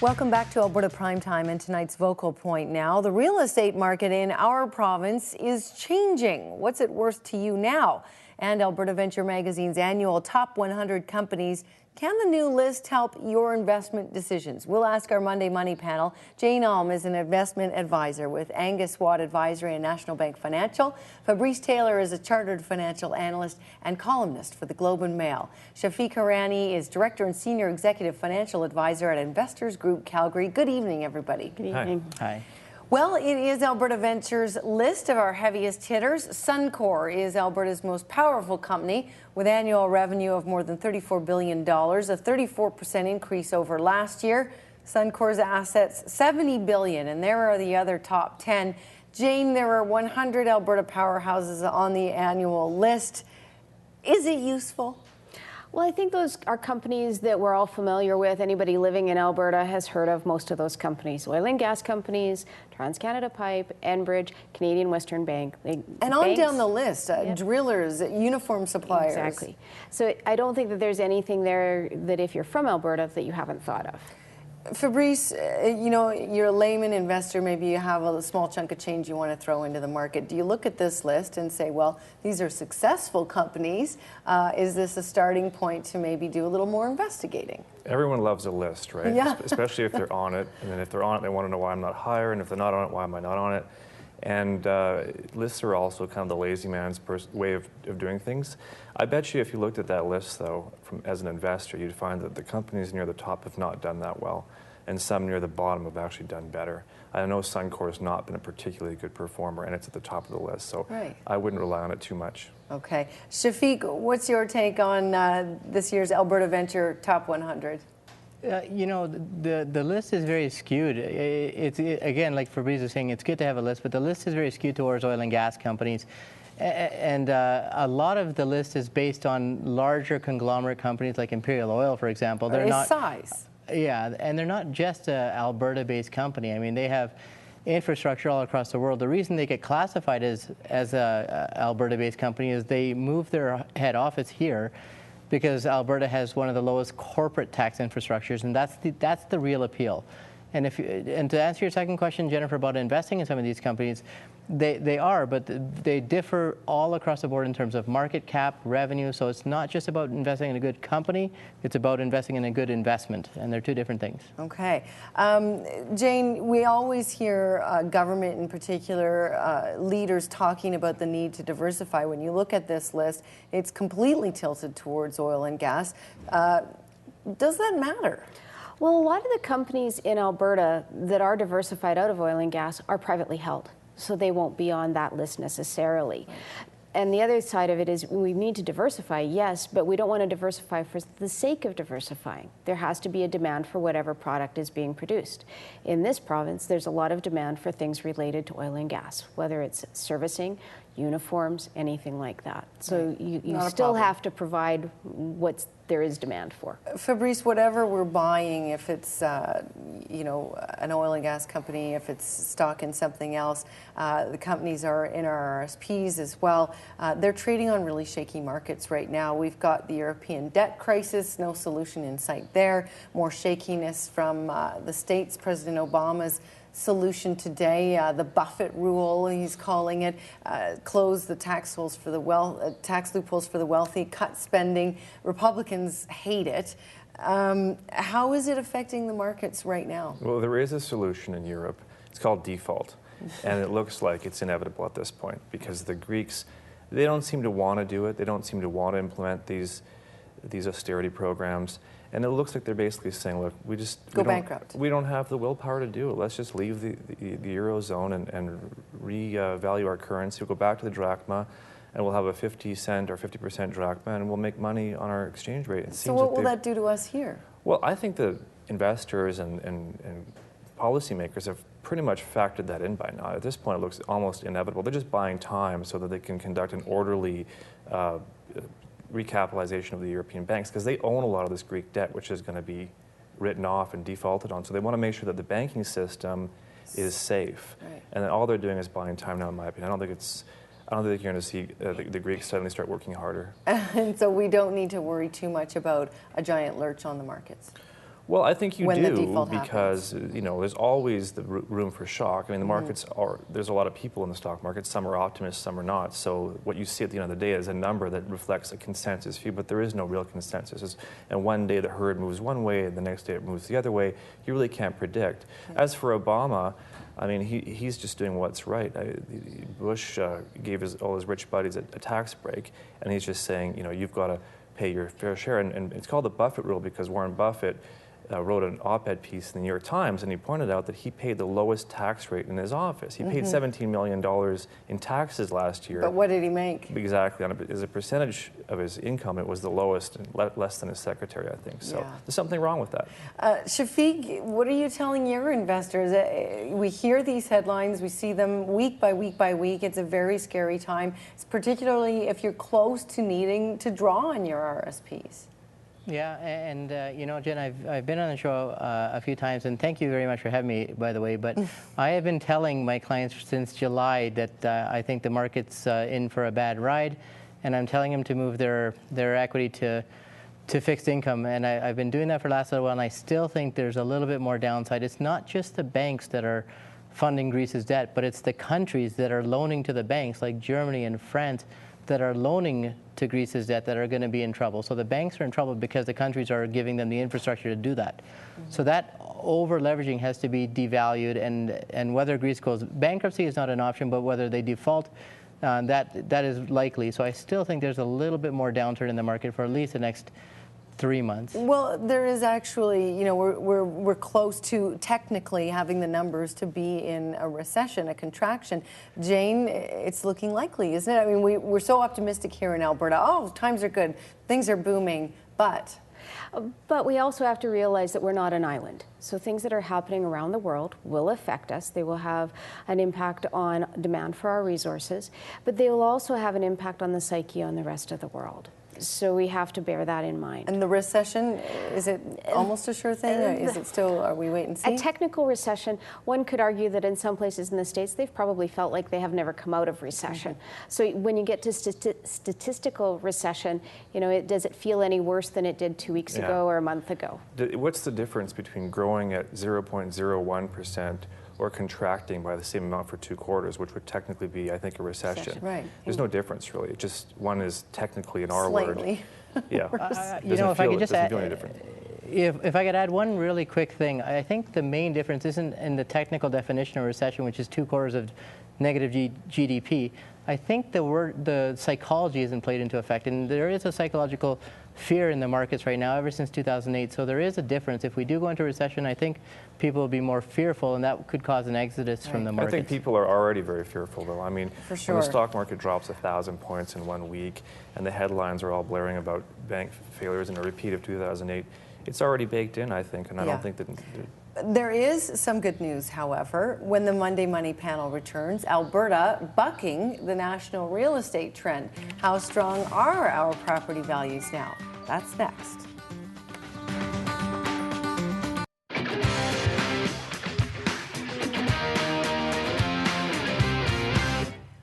Welcome back to Alberta Primetime and tonight's Vocal Point now. The real estate market in our province is changing. What's it worth to you now? And Alberta Venture Magazine's annual Top 100 Companies. Can the new list help your investment decisions? We'll ask our Monday Money panel. Jane Alm is an investment advisor with Angus Watt Advisory and National Bank Financial. Fabrice Taylor is a chartered financial analyst and columnist for the Globe and Mail. Shafiq Harani is director and senior executive financial advisor at Investors Group Calgary. Good evening, everybody. Good evening. Hi. Well, it is Alberta Ventures' list of our heaviest hitters. Suncor is Alberta's most powerful company with annual revenue of more than $34 billion, a 34% increase over last year. Suncor's assets, $70 billion, and there are the other top 10. Jane, there are 100 Alberta powerhouses on the annual list. Is it useful? Well, I think those are companies that we're all familiar with. Anybody living in Alberta has heard of most of those companies. Oil and gas companies, TransCanada Pipe, Enbridge, Canadian Western Bank. And on down the list, drillers, uniform suppliers. Exactly. So I don't think that there's anything there that if you're from Alberta that you haven't thought of. Fabrice, you know, you're a layman investor, maybe you have a small chunk of change you want to throw into the market. Do you look at this list and say, well, these are successful companies? Is this a starting point to maybe do a little more investigating? Everyone loves a list, right? Yeah. Especially if they're on it. And then if they're on it, they want to know why I'm not higher. And if they're not on it, why am I not on it? And lists are also kind of the lazy man's way of doing things. I bet you if you looked at that list, though, as an investor, you'd find that the companies near the top have not done that well, and some near the bottom have actually done better. I know Suncor has not been a particularly good performer, and it's at the top of the list, so I wouldn't rely on it too much. Okay. Shafiq, what's your take on this year's Alberta Venture Top 100? You know, the list is very skewed. Again, like Fabrice was saying, it's good to have a list, but the list is very skewed towards oil and gas companies. And a lot of the list is based on larger conglomerate companies like Imperial Oil, for example. They're not size. Yeah, and they're not just an Alberta-based company. I mean, they have infrastructure all across the world. The reason they get classified as a Alberta-based company is they move their head office here because Alberta has one of the lowest corporate tax infrastructures, and that's the real appeal. And to answer your second question, Jennifer, about investing in some of these companies, they are, but they differ all across the board in terms of market cap, revenue. So it's not just about investing in a good company, it's about investing in a good investment, and they're two different things. Okay. Jane, we always hear government in particular, leaders talking about the need to diversify. When you look at this list, it's completely tilted towards oil and gas. Does that matter? Well, a lot of the companies in Alberta that are diversified out of oil and gas are privately held, so they won't be on that list necessarily. Right. And the other side of it is we need to diversify, yes, but we don't want to diversify for the sake of diversifying. There has to be a demand for whatever product is being produced. In this province, there's a lot of demand for things related to oil and gas, whether it's servicing, uniforms, anything like that. So you still have to provide what there is demand for. Fabrice, whatever we're buying, if it's you know, an oil and gas company, if it's stock in something else, the companies are in our RSPs as well. They're trading on really shaky markets right now. We've got the European debt crisis, no solution in sight there. More shakiness from the States. President Obama's solution today, the Buffett rule, he's calling it, close the tax loopholes for the wealthy, cut spending. Republicans hate it. How is it affecting the markets right now? Well, there is a solution in Europe. It's called default, and it looks like it's inevitable at this point because the Greeks, they don't seem to want to do it. They don't seem to want to implement these austerity programs. And it looks like they're basically saying, look, we go bankrupt. We don't have the willpower to do it. Let's just leave the Eurozone and revalue our currency. We'll go back to the drachma, and we'll have a 50 cent or 50% drachma, and we'll make money on our exchange rate. So what will that do to us here? Well, I think the investors and policymakers have pretty much factored that in by now. At this point, it looks almost inevitable. They're just buying time so that they can conduct an orderly recapitalization of the European banks, because they own a lot of this Greek debt, which is going to be written off and defaulted on. So they want to make sure that the banking system is safe. Right. And then all they're doing is buying time now, in my opinion. I don't think you're going to see the Greeks suddenly start working harder. And so we don't need to worry too much about a giant lurch on the markets. Well, I think you when the do default because there's always the room for shock. I mean, the markets are, there's a lot of people in the stock market. Some are optimists, some are not. So what you see at the end of the day is a number that reflects a consensus view, but there is no real consensus. And one day the herd moves one way, and the next day it moves the other way. You really can't predict. As for Obama, I mean, he's just doing what's right. Bush gave all his rich buddies a tax break, and he's just saying, you've got to pay your fair share. And it's called the Buffett rule because Warren Buffett wrote an op-ed piece in the New York Times, and he pointed out that he paid the lowest tax rate in his office. He paid $17 million in taxes last year. But what did he make? Exactly. As a percentage of his income, it was the lowest, and less than his secretary, I think. So there's something wrong with that. Shafiq, what are you telling your investors? We hear these headlines, we see them week by week by week. It's a very scary time, particularly if you're close to needing to draw on your RSPs. Yeah, and Jen, I've been on the show a few times, and thank you very much for having me, by the way. But I have been telling my clients since July that I think the market's in for a bad ride, and I'm telling them to move their equity to fixed income. And I've been doing that for the last little while, and I still think there's a little bit more downside. It's not just the banks that are funding Greece's debt, but it's the countries that are loaning to the banks, like Germany and France, that are loaning to Greece's debt that are going to be in trouble. So the banks are in trouble because the countries are giving them the infrastructure to do that. So that over-leveraging has to be devalued, and whether Greece goes bankruptcy is not an option, but whether they default, that is likely. So I still think there's a little bit more downturn in the market for at least the next 3 months. Well, there is actually, we're close to technically having the numbers to be in a recession, a contraction. Jane, it's looking likely, isn't it? I mean, we're so optimistic here in Alberta. Oh, times are good, things are booming, but we also have to realize that we're not an island. So things that are happening around the world will affect us. They will have an impact on demand for our resources, but they will also have an impact on the psyche on the rest of the world. So we have to bear that in mind. And the recession, is it almost a sure thing, or is it still, are we wait and see? A technical recession, one could argue that in some places in the States, they've probably felt like they have never come out of recession. So when you get to statistical recession, does it feel any worse than it did 2 weeks ago or a month ago? What's the difference between growing at 0.01% or contracting by the same amount for 2 quarters, which would technically be, I think, a recession? Right. There's no difference, really. It just, one is technically an R Slightly. word. Yeah. If I could just add, any different. if I could add one really quick thing, I think the main difference isn't in the technical definition of recession, which is 2 quarters of negative GDP. I think the psychology isn't played into effect, and there is a psychological fear in the markets right now ever since 2008. So there is a difference. If we do go into recession, I think people will be more fearful, and that could cause an exodus from the markets. I think people are already very fearful, though. I mean, for sure, when the stock market drops 1,000 points in 1 week, and the headlines are all blaring about bank failures and a repeat of 2008, it's already baked in, I think, and I don't think that. There is some good news, however, when the Monday Money panel returns. Alberta bucking the national real estate trend. How strong are our property values now? That's next.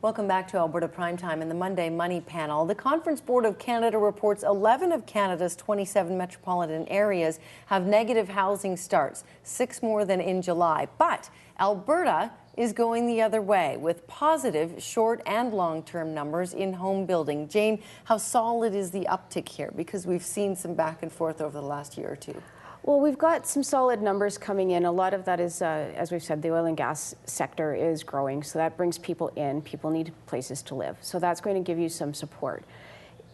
Welcome back to Alberta Primetime and the Monday Money Panel. The Conference Board of Canada reports 11 of Canada's 27 metropolitan areas have negative housing starts, 6 more than in July. But Alberta is going the other way with positive short and long-term numbers in home building. Jane, how solid is the uptick here? Because we've seen some back and forth over the last year or two. Well, we've got some solid numbers coming in. A lot of that is, as we've said, the oil and gas sector is growing, so that brings people in. People need places to live, so that's going to give you some support.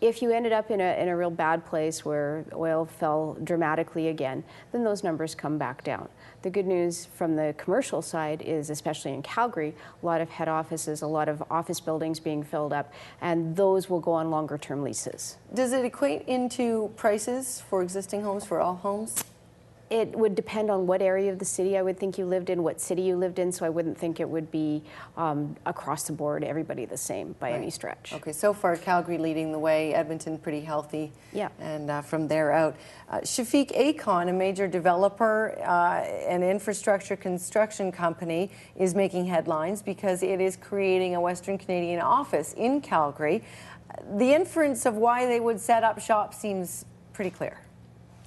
If you ended up in a real bad place where oil fell dramatically again, then those numbers come back down. The good news from the commercial side is, especially in Calgary, a lot of head offices, a lot of office buildings being filled up, and those will go on longer-term leases. Does it equate into prices for existing homes, for all homes? It would depend on what area of the city I would think you lived in, what city you lived in, so I wouldn't think it would be across the board, everybody the same by any stretch. Okay, so far Calgary leading the way, Edmonton pretty healthy, and from there out. Shafiq, Aecon, a major developer and infrastructure construction company, is making headlines because it is creating a Western Canadian office in Calgary. The inference of why they would set up shop seems pretty clear.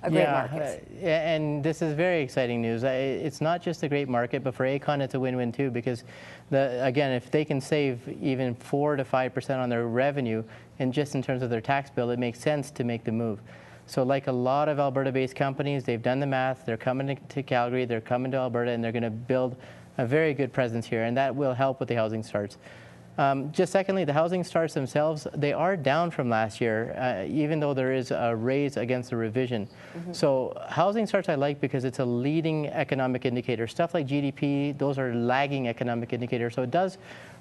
a great market. And this is very exciting news. It's not just a great market, but for Aecon, it's a win-win too, because again, if they can save even 4 to 5% on their revenue, and just in terms of their tax bill, it makes sense to make the move. So like a lot of Alberta-based companies, they've done the math, they're coming to Calgary, they're coming to Alberta, and they're going to build a very good presence here, and that will help with the housing starts. Just secondly, the housing starts themselves, they are down from last year, even though there is a raise against the revision. So housing starts I like because it's a leading economic indicator. Stuff like GDP, those are lagging economic indicators. So it does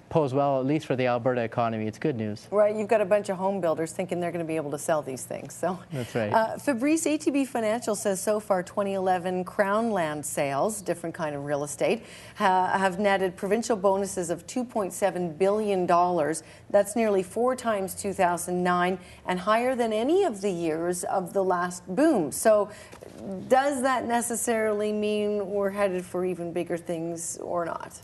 pose well, at least for the Alberta economy. It's good news. Right, you've got a bunch of home builders thinking they're going to be able to sell these things. So that's right. Fabrice, ATB Financial says so far 2011 Crown land sales, different kind of real estate, have netted provincial bonuses of $2.7 billion. That's nearly 4 times 2009 and higher than any of the years of the last boom. So does that necessarily mean we're headed for even bigger things or not?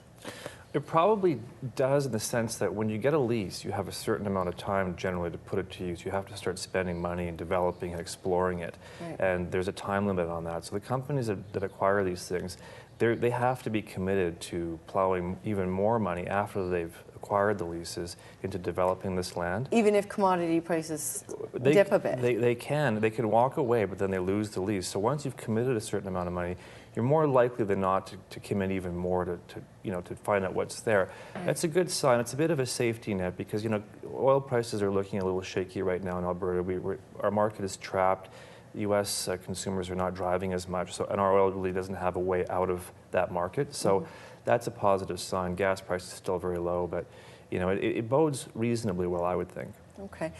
It probably does, in the sense that when you get a lease, you have a certain amount of time generally to put it to use. You have to start spending money and developing and exploring it. Right. And there's a time limit on that. So the companies that acquire these things, they have to be committed to plowing even more money after they've acquired the leases into developing this land. Even if commodity prices dip a bit? They can walk away, but then they lose the lease. So once you've committed a certain amount of money, you're more likely than not to commit even more to find out what's there. Right. That's a good sign. It's a bit of a safety net because oil prices are looking a little shaky right now in Alberta. Our market is trapped. U.S. Consumers are not driving as much, and our oil really doesn't have a way out of that market. So that's a positive sign. Gas price is still very low, but it bodes reasonably well, I would think. Okay.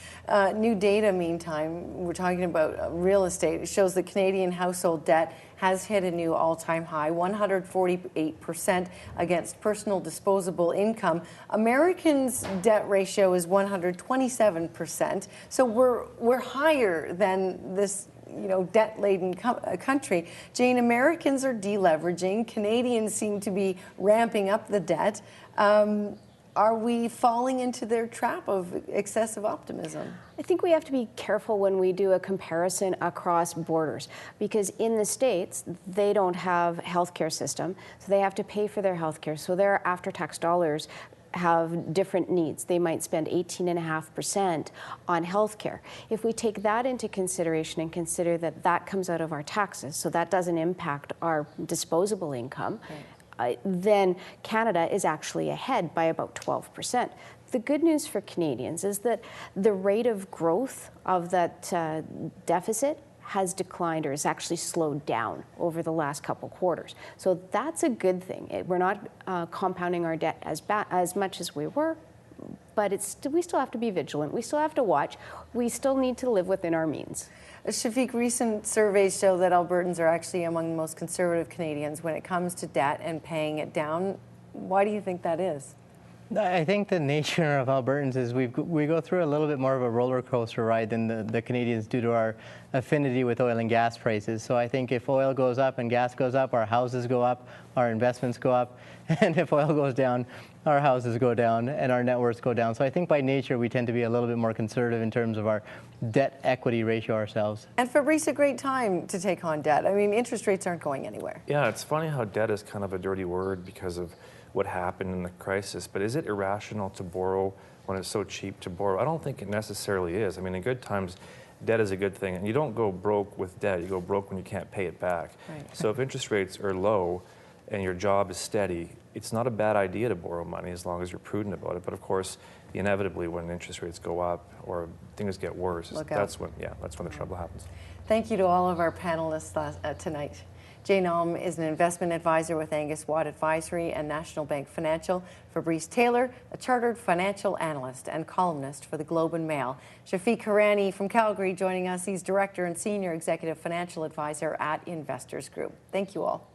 New data, meantime, we're talking about real estate. It shows that Canadian household debt has hit a new all-time high, 148% against personal disposable income. Americans' debt ratio is 127%. So we're higher than this debt-laden country. Jane, Americans are deleveraging. Canadians seem to be ramping up the debt. Are we falling into their trap of excessive optimism? I think we have to be careful when we do a comparison across borders, because in the States, they don't have a healthcare system, so they have to pay for their healthcare. So their after-tax dollars have different needs. They might spend 18.5% on healthcare. If we take that into consideration and consider that that comes out of our taxes, so that doesn't impact our disposable income, then Canada is actually ahead by about 12%. The good news for Canadians is that the rate of growth of that deficit has declined or has actually slowed down over the last couple quarters. So that's a good thing. We're not compounding our debt as much as we were, but we still have to be vigilant. We still have to watch. We still need to live within our means. Shafiq, recent surveys show that Albertans are actually among the most conservative Canadians when it comes to debt and paying it down. Why do you think that is? I think the nature of Albertans is we go through a little bit more of a roller coaster ride than the Canadians due to our affinity with oil and gas prices. So I think if oil goes up and gas goes up, our houses go up, our investments go up, and if oil goes down, our houses go down and our net worths go down. So I think by nature we tend to be a little bit more conservative in terms of our debt equity ratio ourselves. And Fabrice, a great time to take on debt. I mean, interest rates aren't going anywhere. Yeah, it's funny how debt is kind of a dirty word because of what happened in the crisis, but is it irrational to borrow when it's so cheap to borrow? I don't think it necessarily is. I mean, in good times, debt is a good thing, and you don't go broke with debt. You go broke when you can't pay it back. Right. So if interest rates are low and your job is steady, it's not a bad idea to borrow money as long as you're prudent about it. But of course, inevitably, when interest rates go up or things get worse, that's when the trouble happens. Thank you to all of our panelists tonight. Jane Alm is an investment advisor with Angus Watt Advisory and National Bank Financial. Fabrice Taylor, a chartered financial analyst and columnist for the Globe and Mail. Shafiq Hirani from Calgary joining us. He's Director and Senior Executive Financial Advisor at Investors Group. Thank you all.